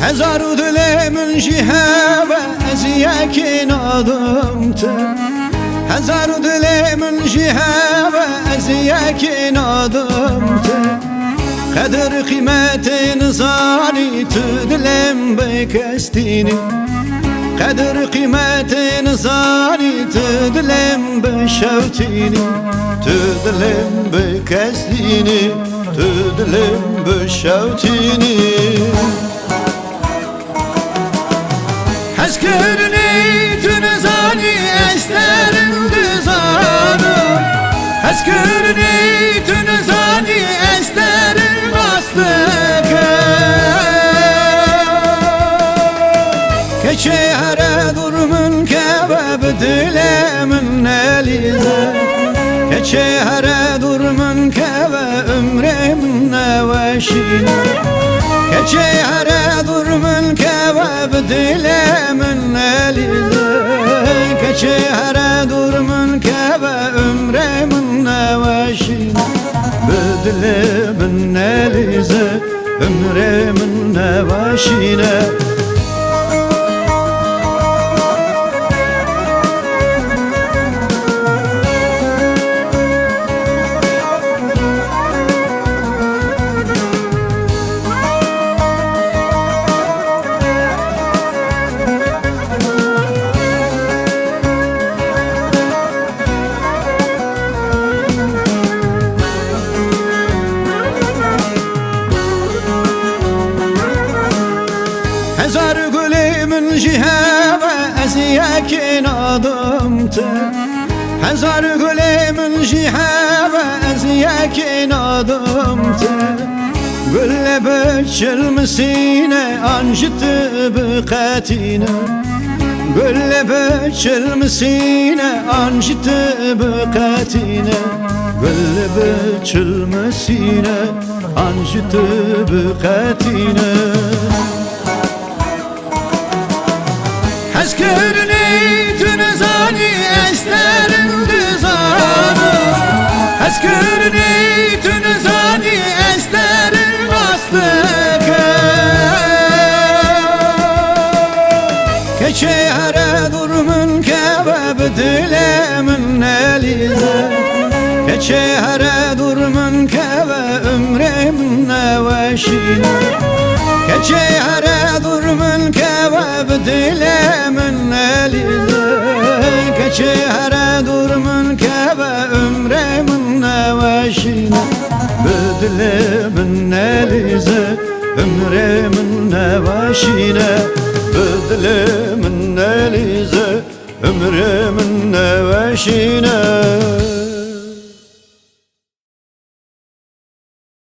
هزار دل من جهة وأزياك ناظمت هزار دل من جهة وأزياك ناظمت قدر قيمة نزاري تدلم بكستيني قدر قيمة نزاري تدلم بشوتيني تدلم بكستيني تدلم بشوتيني Hezkürni tünezani esterin düzanı Hezkürni tünezani esterin aslıkı Keçe hare durmun kebab dilemin elize Keçe hare durmun kebab ömremin neveşine Keçe hare durmun kebab dilemin elize Keçe hare durmun kebab ömremin neveşine Dilemin elize ömremin neveşine هزار گلی من جهه و ازیاک ناظمت هزار گلی من جهه و ازیاک ناظمت گل بچلمسینه انجت بقاتینه گل بچلمسینه انجت بقاتینه گل بچلمسینه انجت بقاتینه Hezkürni tünezani esterin düzanı Hezkürni tünezani esterin aslıkı Keçe hare durmun kebab dilemin elize Keçe hare durmun kebab ömremin neveşine Keçe hare durmun kebab dilemin elize Keçe hare durmun kebab ömremin neveşine Dilemin elize ömremin neveşine Dilemin elize ömremin neveşine